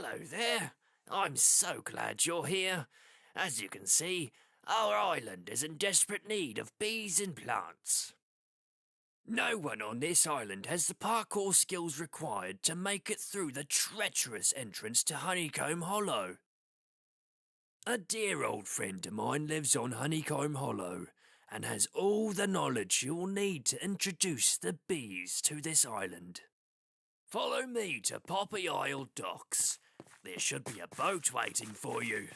Hello there. I'm so glad you're here. As you can see, our island is in desperate need of bees and plants. No one on this island has the parkour skills required to make it through the treacherous entrance to Honeycomb Hollow. A dear old friend of mine lives on Honeycomb Hollow and has all the knowledge you'll need to introduce the bees to this island. Follow me to Poppy Isle Docks. There should be a boat waiting for you.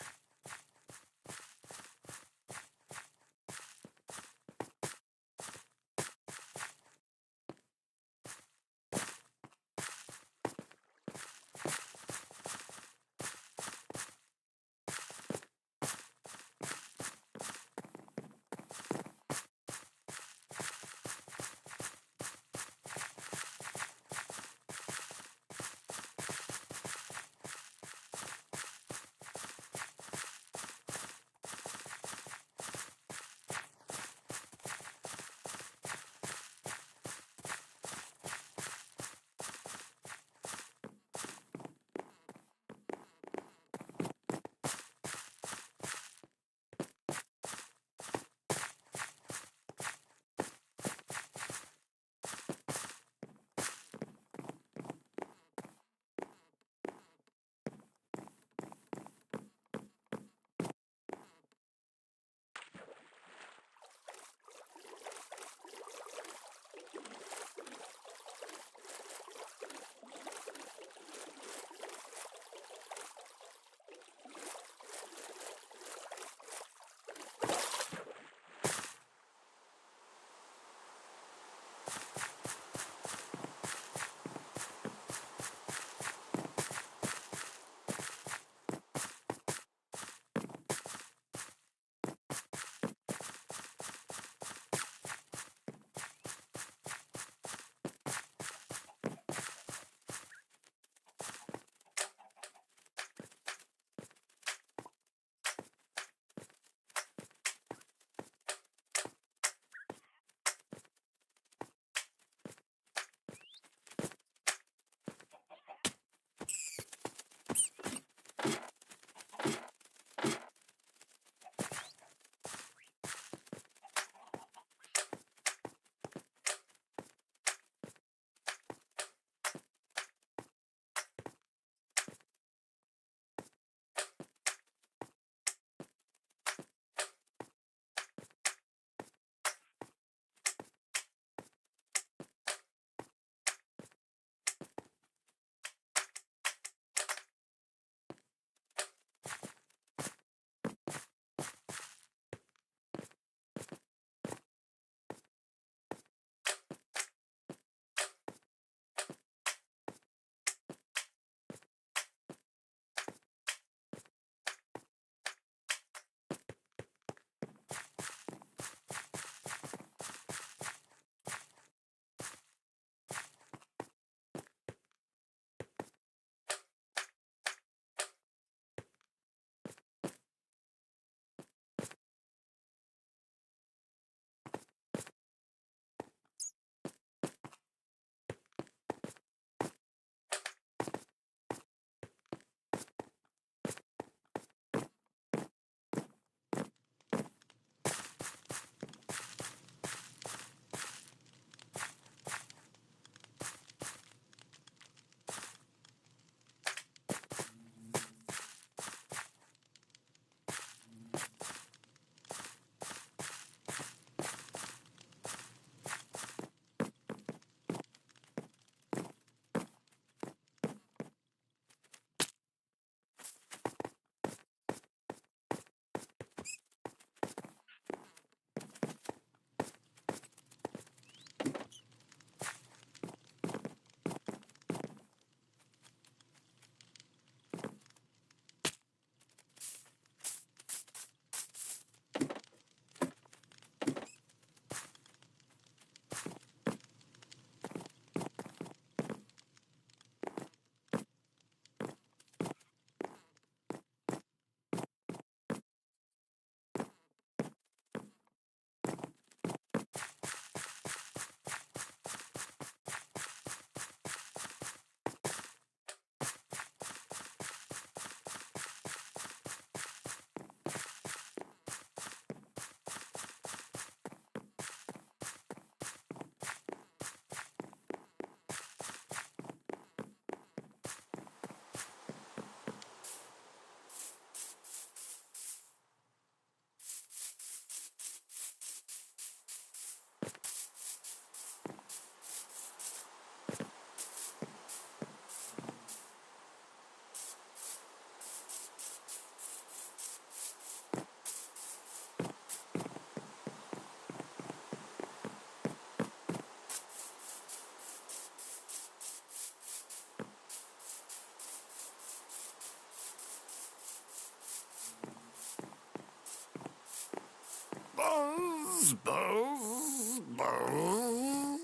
Buzz, buzz, buzz.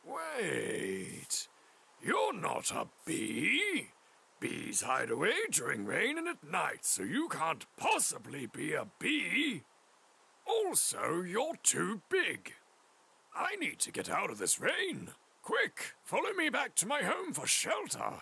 Wait, you're not a bee. Bees hide away during rain and at night, so you can't possibly be a bee. Also, you're too big. I need to get out of this rain. Quick, follow me back to my home for shelter.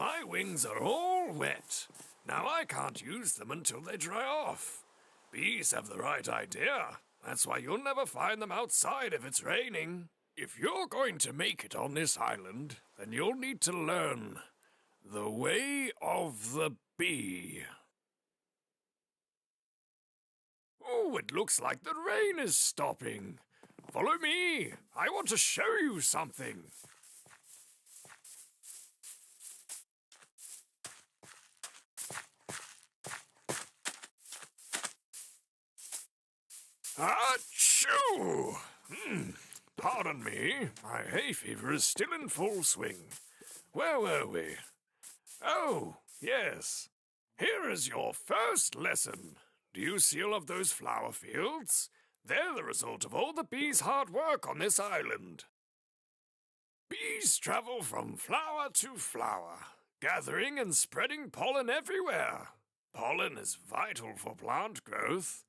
My wings are all wet. Now I can't use them until they dry off. Bees have the right idea. That's why you'll never find them outside if it's raining. If you're going to make it on this island, then you'll need to learn the way of the bee. Oh, it looks like the rain is stopping. Follow me. I want to show you something. Achoo! Pardon me, my hay fever is still in full swing. Where were we? Oh, yes. Here is your first lesson. Do you see all of those flower fields? They're the result of all the bees' hard work on this island. Bees travel from flower to flower, gathering and spreading pollen everywhere. Pollen is vital for plant growth.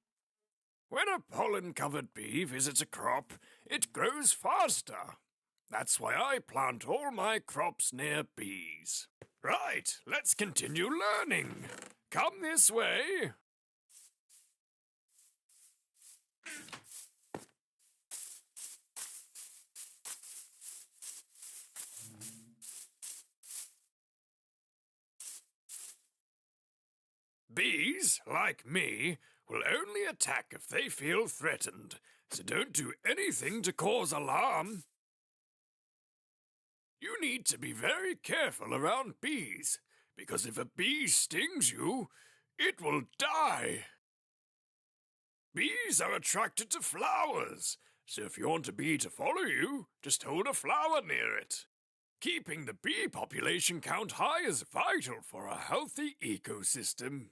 When a pollen-covered bee visits a crop, it grows faster. That's why I plant all my crops near bees. Right, let's continue learning. Come this way. Bees, like me, will only attack if they feel threatened, so don't do anything to cause alarm. You need to be very careful around bees, because if a bee stings you, it will die. Bees are attracted to flowers, so if you want a bee to follow you, just hold a flower near it. Keeping the bee population count high is vital for a healthy ecosystem.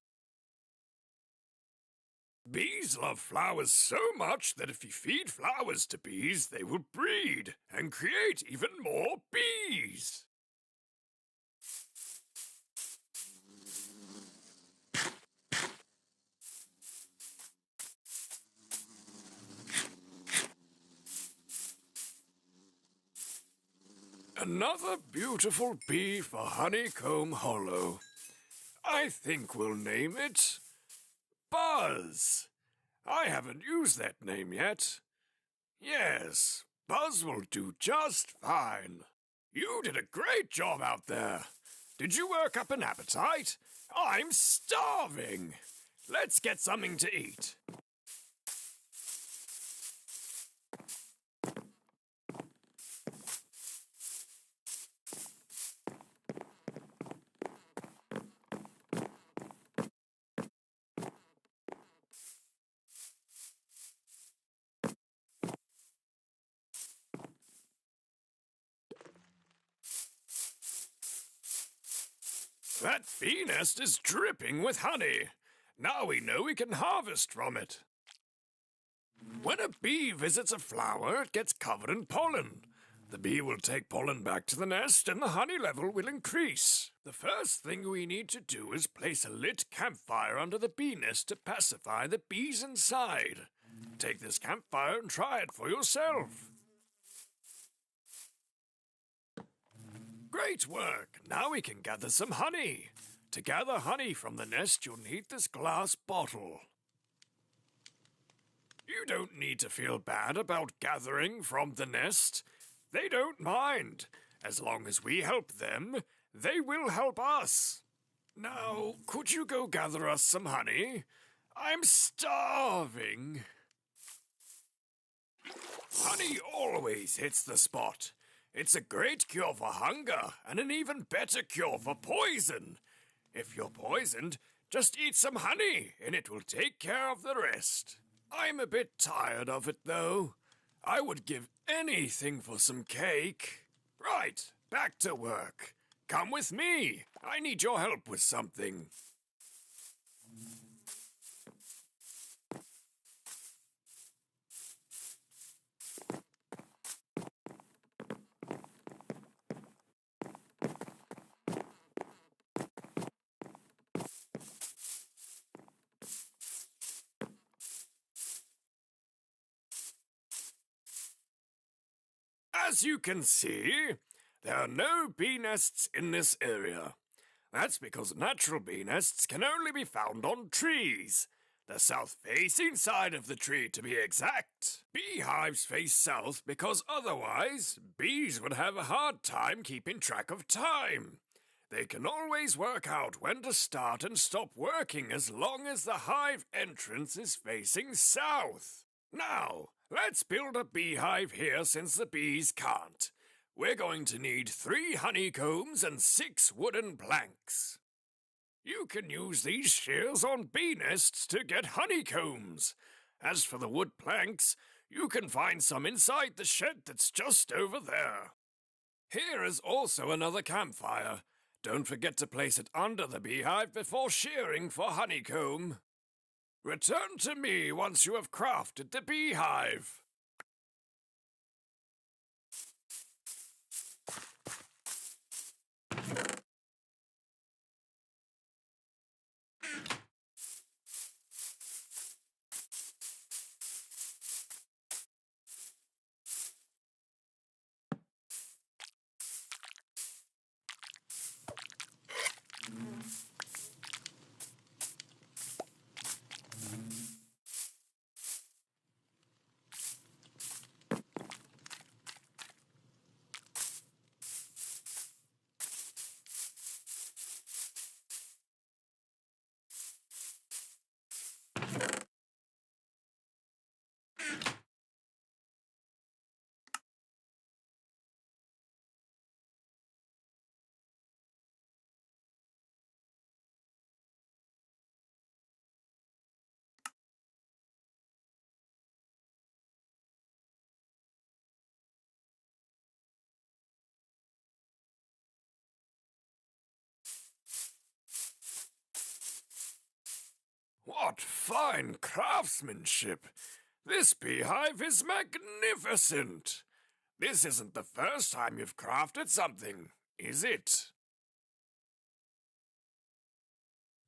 Bees love flowers so much that if you feed flowers to bees, they will breed and create even more bees. Another beautiful bee for Honeycomb Hollow. I think we'll name it Buzz. I haven't used that name yet. Yes, Buzz will do just fine. You did a great job out there. Did you work up an appetite? I'm starving. Let's get something to eat. That bee nest is dripping with honey. Now we know we can harvest from it. When a bee visits a flower, it gets covered in pollen. The bee will take pollen back to the nest and the honey level will increase. The first thing we need to do is place a lit campfire under the bee nest to pacify the bees inside. Take this campfire and try it for yourself. Great work! Now we can gather some honey. To gather honey from the nest, you'll need this glass bottle. You don't need to feel bad about gathering from the nest. They don't mind. As long as we help them, they will help us. Now, could you go gather us some honey? I'm starving. Honey always hits the spot. It's a great cure for hunger and an even better cure for poison. If you're poisoned, just eat some honey and it will take care of the rest. I'm a bit tired of it, though. I would give anything for some cake. Right, back to work. come with me. I need your help with something. As you can see, there are no bee nests in this area. That's because natural bee nests can only be found on trees. The south-facing side of the tree, to be exact. Beehives face south because otherwise, bees would have a hard time keeping track of time. They can always work out when to start and stop working as long as the hive entrance is facing south. Now, let's build a beehive here since the bees can't. We're going to need 3 honeycombs and 6 wooden planks. You can use these shears on bee nests to get honeycombs. As for the wood planks, you can find some inside the shed that's just over there. Here is also another campfire. Don't forget to place it under the beehive before shearing for honeycomb. Return to me once you have crafted the beehive. What fine craftsmanship! This beehive is magnificent! This isn't the first time you've crafted something, is it?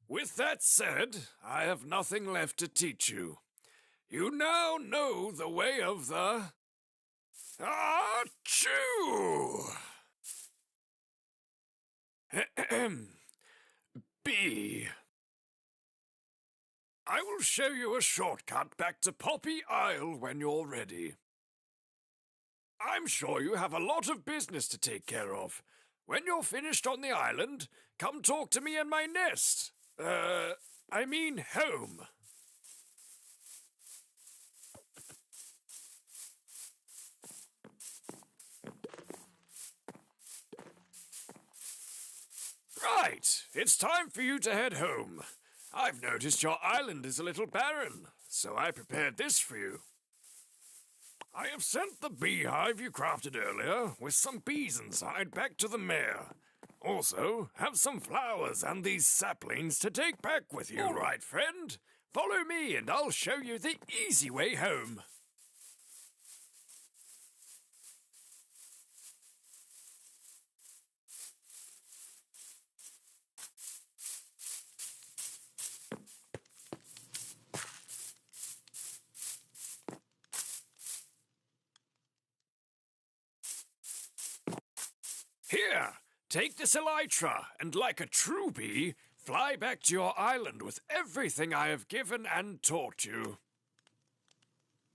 With that said, I have nothing left to teach you. You now know the way of the... Achoo! Bee. I will show you a shortcut back to Poppy Isle when you're ready. I'm sure you have a lot of business to take care of. When you're finished on the island, come talk to me in my nest. I mean home. Right, it's time for you to head home. I've noticed your island is a little barren, so I prepared this for you. I have sent the beehive you crafted earlier with some bees inside back to the mayor. Also, have some flowers and these saplings to take back with you. All right, friend. Follow me and I'll show you the easy way home. Here, take this elytra, and like a true bee, fly back to your island with everything I have given and taught you.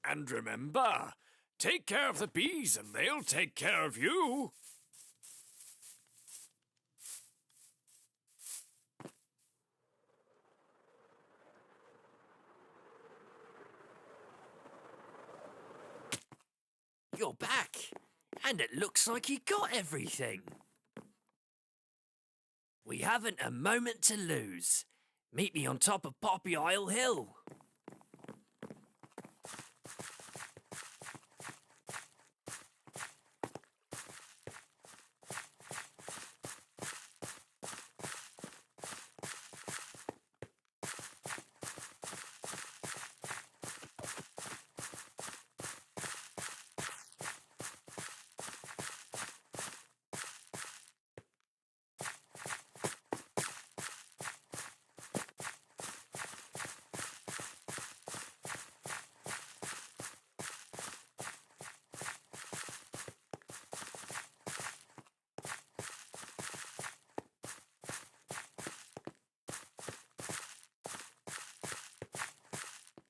And remember, take care of the bees and they'll take care of you. You're back, and it looks like you got everything. We haven't a moment to lose. Meet me on top of Poppy Isle Hill.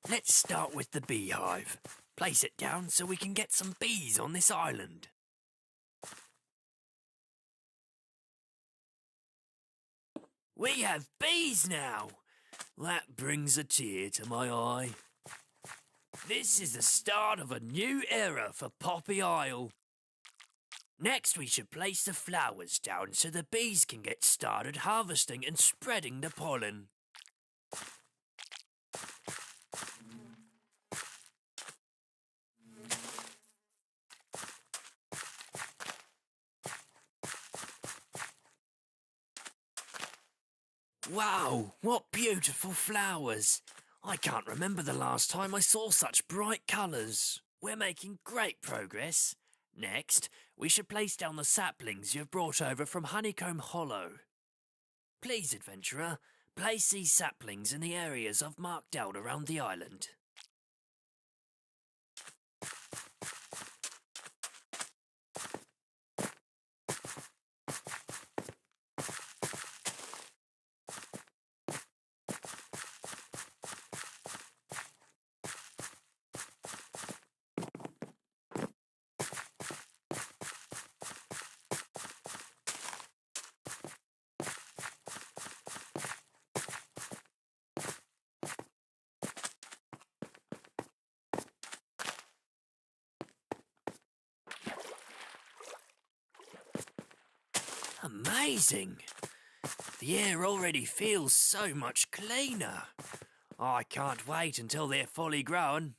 Let's start with the beehive. Place it down so we can get some bees on this island. We have bees now! That brings a tear to my eye. This is the start of a new era for Poppy Isle. Next, we should place the flowers down so the bees can get started harvesting and spreading the pollen. Wow, what beautiful flowers! I can't remember the last time I saw such bright colours. We're making great progress. Next, we should place down the saplings you've brought over from Honeycomb Hollow. Please, adventurer, place these saplings in the areas I've marked out around the island. Amazing! The air already feels so much cleaner. I can't wait until they're fully grown.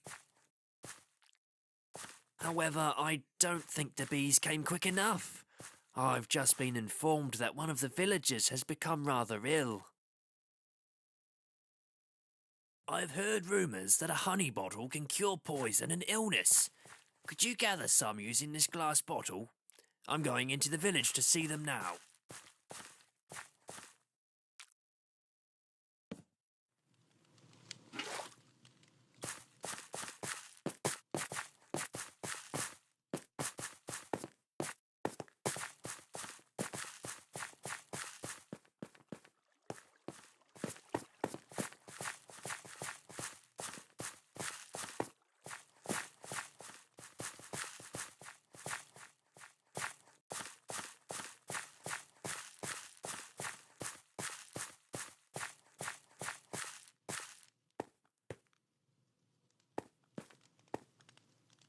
However, I don't think the bees came quick enough. I've just been informed that one of the villagers has become rather ill. I've heard rumours that a honey bottle can cure poison and illness. Could you gather some using this glass bottle? I'm going into the village to see them now.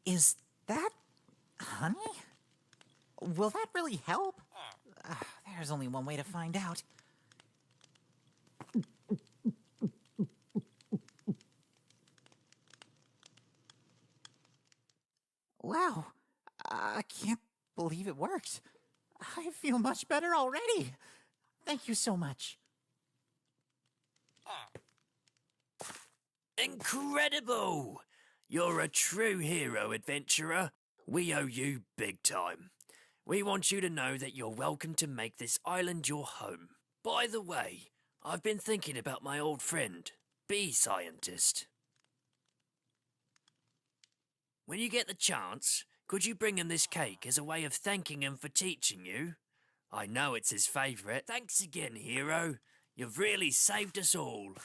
Is that honey? Will that really help? There's only one way to find out. Wow, I can't believe it worked. I feel much better already. Thank you so much. Incredible! You're a true hero, adventurer. We owe you big time. We want you to know that you're welcome to make this island your home. By the way, I've been thinking about my old friend, Bee Scientist. When you get the chance, could you bring him this cake as a way of thanking him for teaching you? I know it's his favourite. Thanks again, hero. You've really saved us all.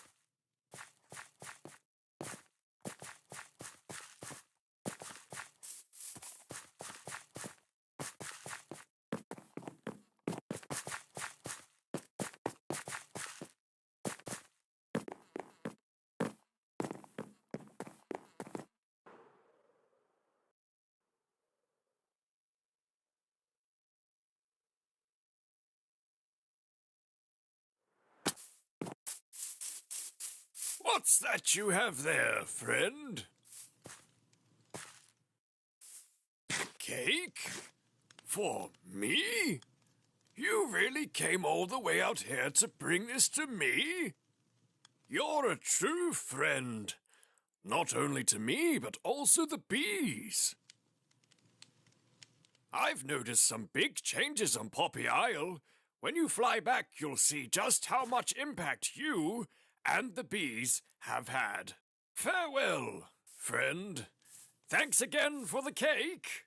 What's that you have there, friend? Cake? For me? You really came all the way out here to bring this to me? You're a true friend. Not only to me, but also the bees. I've noticed some big changes on Poppy Isle. When you fly back, you'll see just how much impact you and the bees have had. Farewell, friend. Thanks again for the cake.